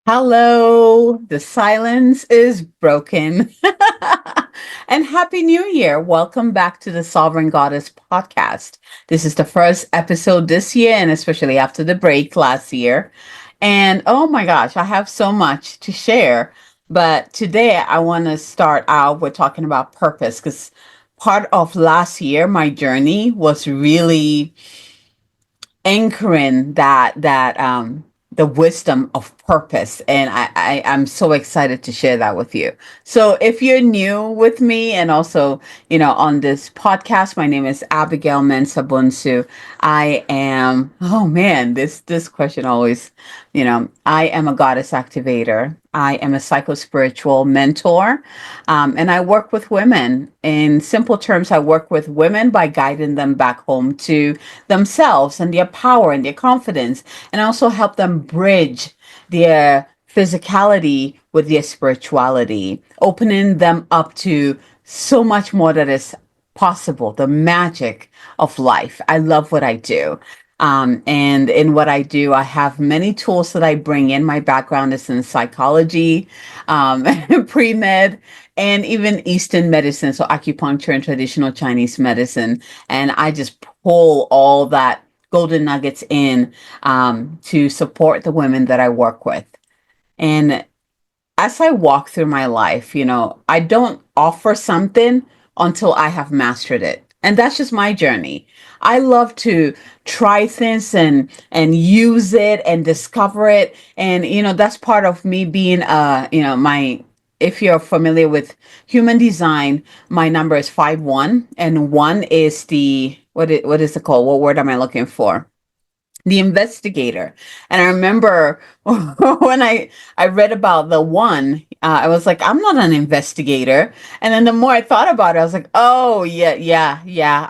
Hello, the silence is broken. And Happy New Year. Welcome back to the Sovereign Goddess podcast. This is the first episode this year, and especially after the break last year. And oh my gosh, I have so much to share. But today I want to start out with talking about purpose because part of last year, my journey was really anchoring that the wisdom of purpose, and I'm so excited to share that with you. So if you're new with me and also on this podcast, my name is Abigail Mensah Bunsu. I am, oh man, this question always, I am a goddess activator. I am a psycho-spiritual mentor, and I work with women. In simple terms, I work with women by guiding them back home to themselves and their power and their confidence, and also help them bridge their physicality with their spirituality, opening them up to so much more that is possible, the magic of life. I love what I do. And in what I do, I have many tools that I bring in. My background is in psychology, pre med, and even Eastern medicine, so acupuncture and traditional Chinese medicine. And I just pull all that golden nuggets in to support the women that I work with. And as I walk through my life, I don't offer something until I have mastered it. And that's just my journey. I love to try things and use it and discover it. And that's part of me being my if you're familiar with human design, my number is 5-1, and one is the what is it called? What word am I looking for? The investigator. And I remember when I read about the one, I was like, I'm not an investigator. And then the more I thought about it, I was like, oh yeah,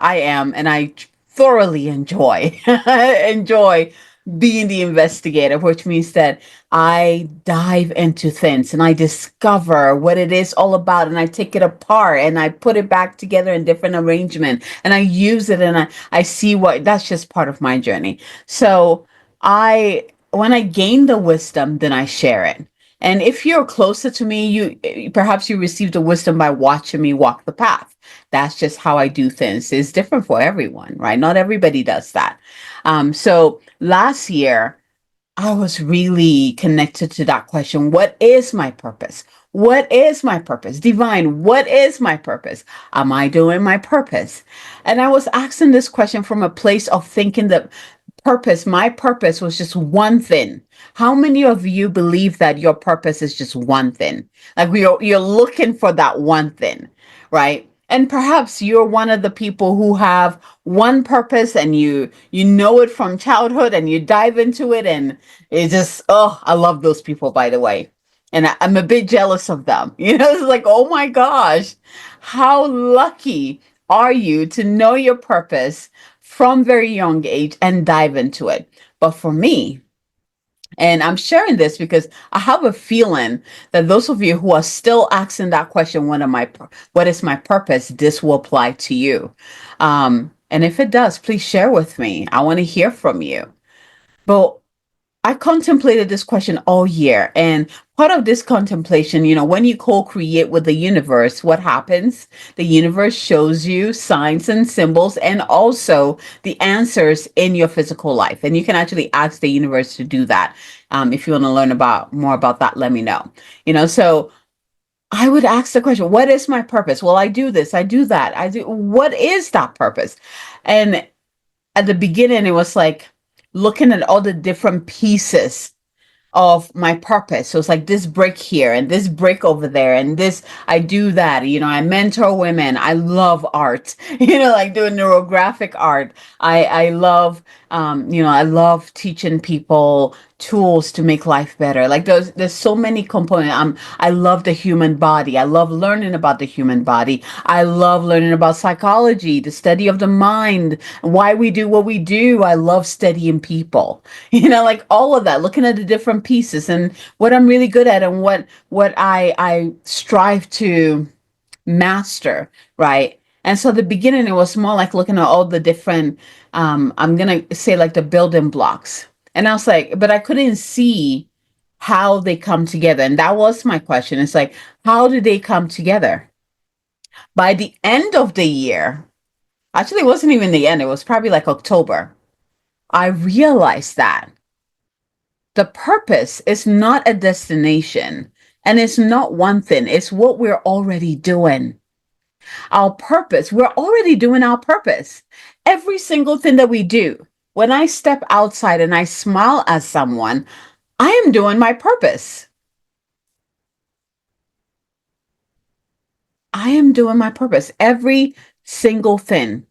I am. And I thoroughly enjoy enjoy being the investigator, which means that I dive into things and I discover what it is all about, and I take it apart and I put it back together in different arrangement, and I use it, and I see what that's just part of my journey. So when I gain the wisdom, then I share it. And if you're closer to me, you perhaps you received the wisdom by watching me walk the path. That's just how I do things. It's different for everyone, right? Not everybody does that. So last year, I was really connected to that question. What is my purpose? What is my purpose? Divine, what is my purpose? Am I doing my purpose? And I was asking this question from a place of thinking that my purpose was just one thing. How many of you believe that your purpose is just one thing? Like you're looking for that one thing, right? And perhaps you're one of the people who have one purpose, and you know it from childhood, and you dive into it, and it just, oh, I love those people, by the way. And I'm a bit jealous of them. It's like, oh my gosh, how lucky are you to know your purpose from very young age and dive into it? But for me, and I'm sharing this because I have a feeling that those of you who are still asking that question, what is my purpose? This will apply to you. And if it does, please share with me. I want to hear from you. But I contemplated this question all year. And part of this contemplation, when you co-create with the universe, what happens? The universe shows you signs and symbols, and also the answers in your physical life. And you can actually ask the universe to do that. If you want to learn more about that, let me know. So I would ask the question, what is my purpose? Well, I do this, I do that. What is that purpose? And at the beginning, it was like looking at all the different pieces of my purpose. So it's like this brick here and this brick over there and this, I do that. I mentor women. I love art, like doing neurographic art. I love, I love teaching people tools to make life better. Like there's so many components. I love the human body. I love learning about the human body. I love learning about psychology, the study of the mind, why we do what we do. I love studying people, like all of that, looking at the different pieces and what I'm really good at, and what I strive to master, right? And so the beginning, it was more like looking at all the different, I'm gonna say like the building blocks. And I was like, but I couldn't see how they come together. And that was my question. It's like, how do they come together? By the end of the year, actually, it wasn't even the end, it was probably like October. I realized that the purpose is not a destination and it's not one thing, it's what we're already doing. Our purpose, we're already doing our purpose. Every single thing that we do. When I step outside and I smile at someone, I am doing my purpose. I am doing my purpose. Every single thing.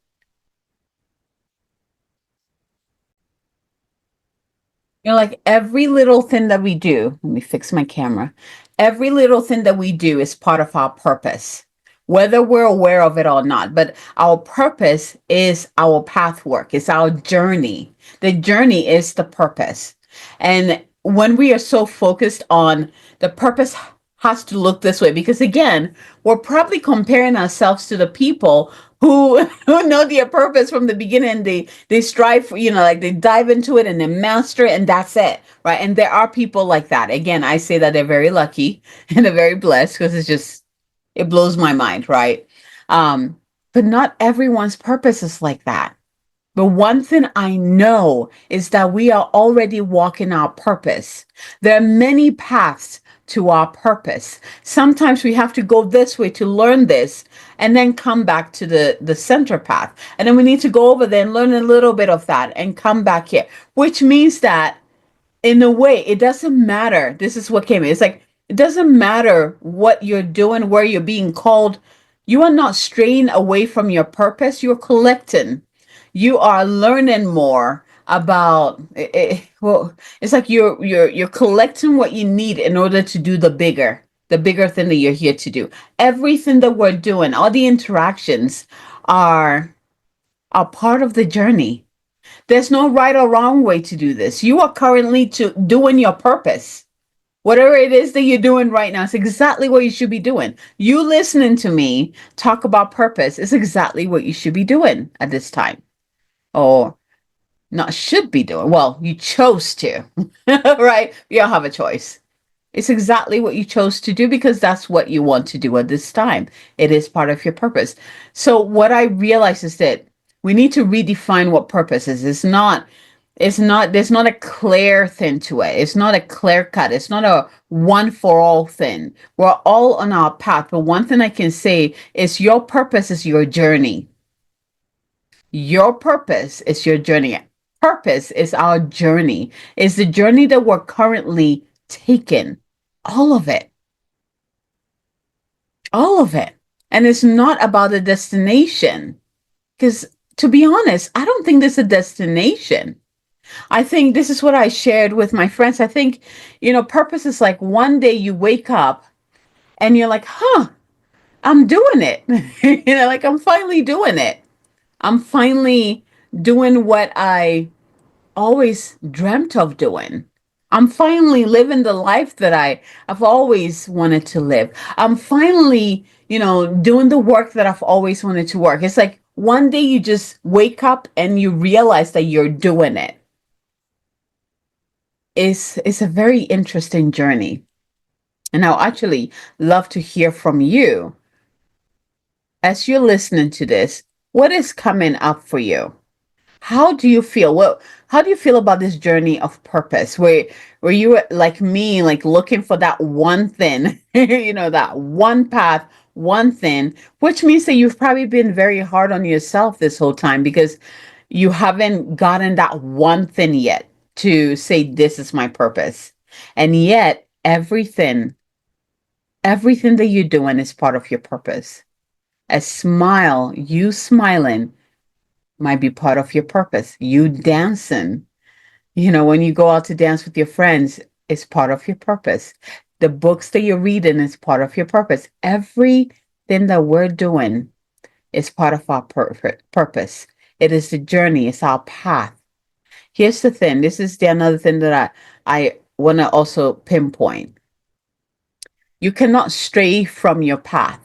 Like every little thing that we do, let me fix my camera. Every little thing that we do is part of our purpose, whether we're aware of it or not. But our purpose is our path work, it's our journey. The journey is the purpose. And when we are so focused on the purpose, has to look this way because again, we're probably comparing ourselves to the people who who know their purpose from the beginning. They strive for, like they dive into it and they master it and that's it, right? And there are people like that. Again, I say that they're very lucky and they're very blessed because it blows my mind, right? um but not everyone's purpose is like that. But one thing I know is that we are already walking our purpose. There are many paths to our purpose. Sometimes we have to go this way to learn this and then come back to the center path. And then we need to go over there and learn a little bit of that and come back here, which means that in a way, it doesn't matter. This is what came in. It's like, it doesn't matter what you're doing, where you're being called. You are not straying away from your purpose. You're collecting. You are learning more about well, it's like you're collecting what you need in order to do the bigger thing that you're here to do. Everything that we're doing, all the interactions are are part of the journey. There's no right or wrong way to do this. You are currently doing your purpose. Whatever it is that you're doing right now, it's exactly what you should be doing. You listening to me talk about purpose is exactly what you should be doing at this time. Or not should be doing. Well, you chose to, right? You don't have a choice. It's exactly what you chose to do because that's what you want to do at this time. It is part of your purpose. So what I realize is that we need to redefine what purpose is. There's not a clear thing to it. It's not a clear cut. It's not a one for all thing. We're all on our path. But one thing I can say is your purpose is your journey. Your purpose is your journey. Purpose is our journey. It's the journey that we're currently taking. All of it. All of it. And it's not about a destination. Because to be honest, I don't think there's a destination. I think this is what I shared with my friends. I think, purpose is like one day you wake up and you're like, huh, I'm doing it. Like I'm finally doing it. I'm finally doing what I always dreamt of doing. I'm finally living the life that I've always wanted to live. I'm finally, doing the work that I've always wanted to work. It's like one day you just wake up and you realize that you're doing it. It's a very interesting journey. And I'll actually love to hear from you as you're listening to this. What is coming up for you? How do you feel? How do you feel about this journey of purpose? Where you were like me, like looking for that one thing, that one path, one thing, which means that you've probably been very hard on yourself this whole time because you haven't gotten that one thing yet to say, this is my purpose. And yet everything that you're doing is part of your purpose. A smile, you smiling might be part of your purpose. You dancing, when you go out to dance with your friends, it's part of your purpose. The books that you're reading is part of your purpose. Everything that we're doing is part of our purpose. It is the journey, it's our path. Here's the thing. This is the another thing that I want to also pinpoint. You cannot stray from your path.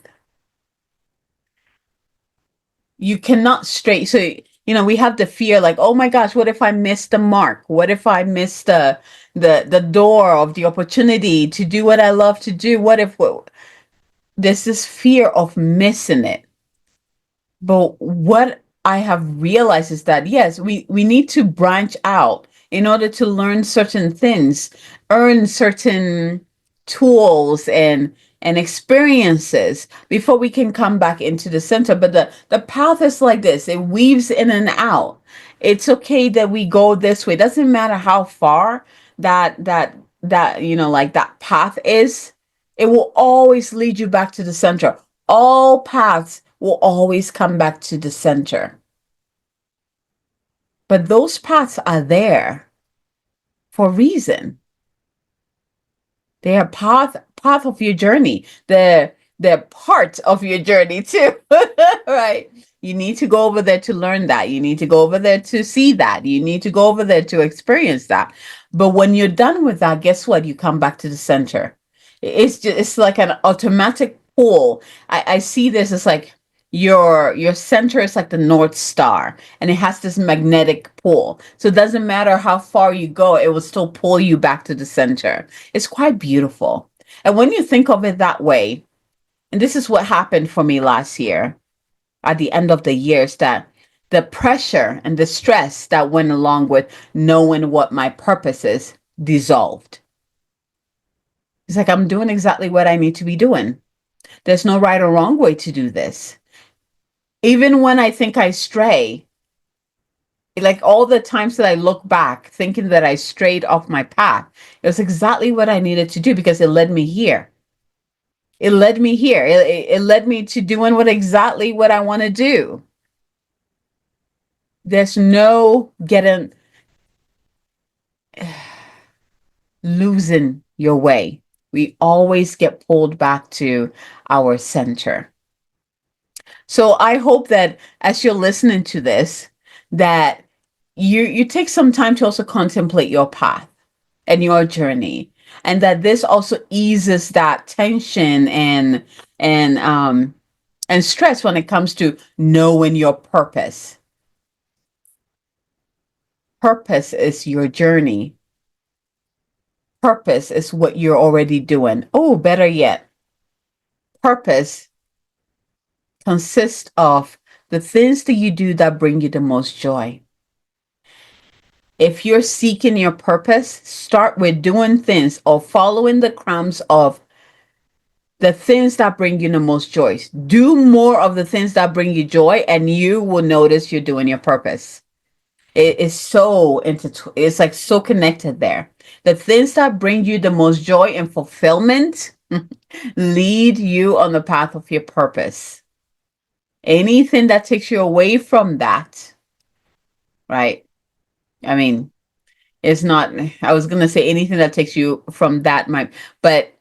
You cannot stray. So, we have the fear like, oh my gosh, what if I miss the mark? What if I miss the door of the opportunity to do what I love to do. What if there's this fear of missing it? But what I have realized is that yes, we need to branch out in order to learn certain things, earn certain tools and experiences before we can come back into the center. But the path is like this. It weaves in and out. It's okay that we go this way. It doesn't matter how far that like that path is. It will always lead you back to the center. All paths will always come back to the center. But those paths are there for a reason. They are path of your journey. They're part of your journey too. Right? You need to go over there to learn that. You need to go over there to see that. You need to go over there to experience that. But when you're done with that, guess what? You come back to the center. It's like an automatic pull. I see this as like your center is like the North Star, and it has this magnetic pull. So it doesn't matter how far you go, it will still pull you back to the center. It's quite beautiful. And when you think of it that way, and this is what happened for me last year at the end of the year, is that the pressure and the stress that went along with knowing what my purpose is dissolved. It's like I'm doing exactly what I need to be doing. There's no right or wrong way to do this. Even when I think I stray, like all the times that I look back thinking that I strayed off my path, it was exactly what I needed to do because it led me here. It led me here. It led me to doing exactly what I want to do. There's no getting losing your way. We always get pulled back to our center. So I hope that as you're listening to this, that you take some time to also contemplate your path and your journey, and that this also eases that tension and stress when it comes to knowing your purpose. Purpose is your journey. Purpose is what you're already doing. Oh, better yet, purpose consists of the things that you do that bring you the most joy. If you're seeking your purpose, start with doing things or following the crumbs of the things that bring you the most joy. Do more of the things that bring you joy, and you will notice you're doing your purpose. It is so it's like so connected there. The things that bring you the most joy and fulfillment lead you on the path of your purpose. Anything that takes you away from that, right? I mean, it's not, I was going to say anything that takes you from that might, but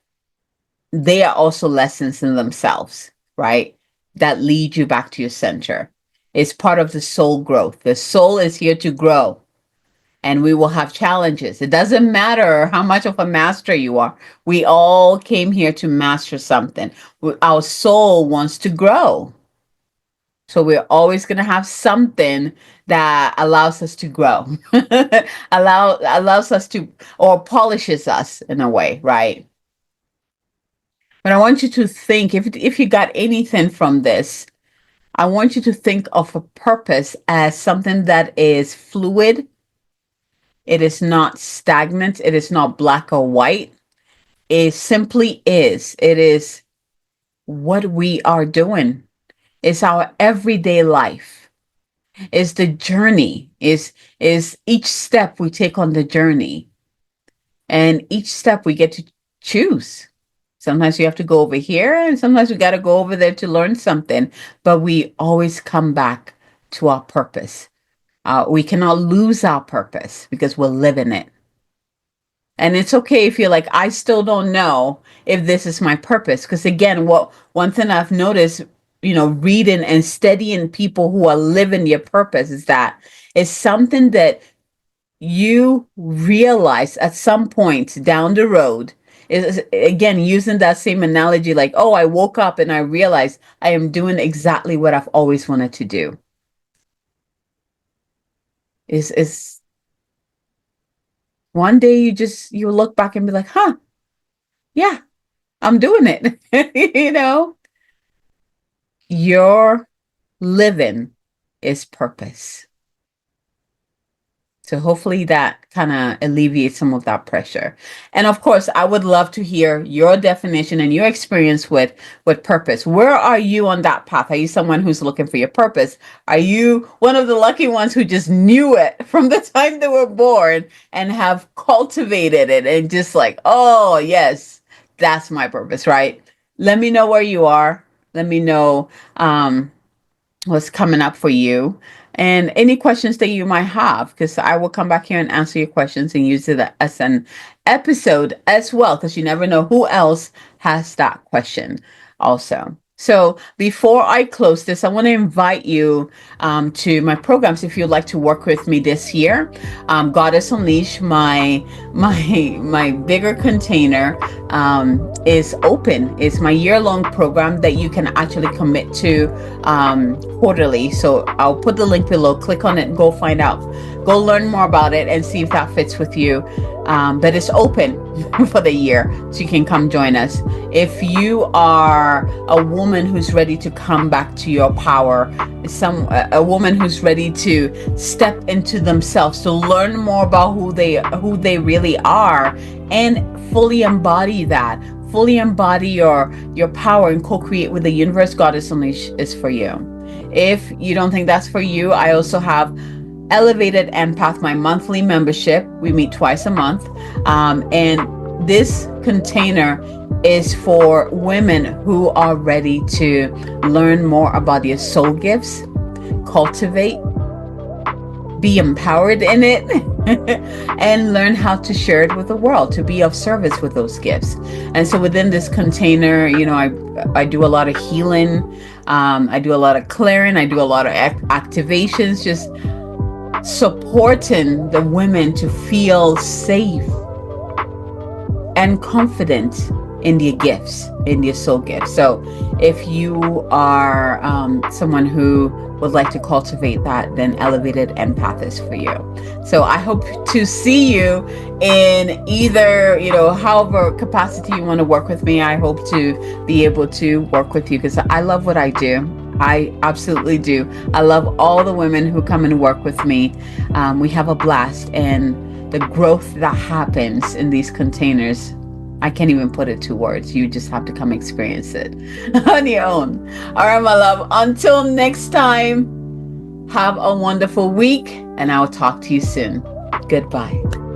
they are also lessons in themselves, right? That lead you back to your center. It's part of the soul growth. The soul is here to grow, and we will have challenges. It doesn't matter how much of a master you are. We all came here to master something. Our soul wants to grow. So we're always going to have something that allows us to grow, allows us to, or polishes us in a way, right? But I want you to think, if you got anything from this, I want you to think of a purpose as something that is fluid. It is not stagnant. It is not black or white. It simply is. It is what we are doing. It's our everyday life. It's the journey. Is each step we take on the journey. And each step we get to choose. Sometimes you have to go over here, and sometimes we got to go over there to learn something. But we always come back to our purpose. We cannot lose our purpose because we're living it. And it's okay if you're like, I still don't know if this is my purpose. Because again, one thing I've noticed, reading and studying people who are living your purpose is that it's something that you realize at some point down the road. Is again using that same analogy, like, oh, I woke up and I realized I am doing exactly what I've always wanted to do. Is one day you look back and be like, huh, yeah, I'm doing it. You know, your living is purpose. So hopefully that kind of alleviates some of that pressure. And of course, I would love to hear your definition and your experience with purpose. Where are you on that path? Are you someone who's looking for your purpose? Are you one of the lucky ones who just knew it from the time they were born and have cultivated it and just like, oh, yes, that's my purpose, right? Let me know where you are. Let me know what's coming up for you and any questions that you might have, because I will come back here and answer your questions and use it as an episode as well, because you never know who else has that question also. So before I close this, I want to invite you to my programs if you'd like to work with me this year. Goddess Unleash, my bigger container, is open. It's my year-long program that you can actually commit to quarterly. So I'll put the link below. Click on it and go find out. Go learn more about it and see if that fits with you. But it's open for the year, so you can come join us. If you are a woman who's ready to come back to your power, a woman who's ready to step into themselves, to learn more about who they really are, and fully embody that, fully embody your power and co-create with the universe, Goddess Unleash is for you. If you don't think that's for you, I also have Elevated Empath, my monthly membership. We meet twice a month. And this container is for women who are ready to learn more about their soul gifts, cultivate, be empowered in it, and learn how to share it with the world, to be of service with those gifts. And so within this container, you know, I do a lot of healing. I do a lot of clearing. I do a lot of activations, just supporting the women to feel safe and confident in their gifts, in their soul gifts. So if you are someone who would like to cultivate that, then Elevated Empath is for you. So I hope to see you in either, you know, however capacity you want to work with me. I hope to be able to work with you because I love what I do. I absolutely do. I love all the women who come and work with me. We have a blast, and the growth that happens in these containers, I can't even put it to words. You just have to come experience it on your own. All right, my love. Until next time, have a wonderful week, and I'll talk to you soon. Goodbye.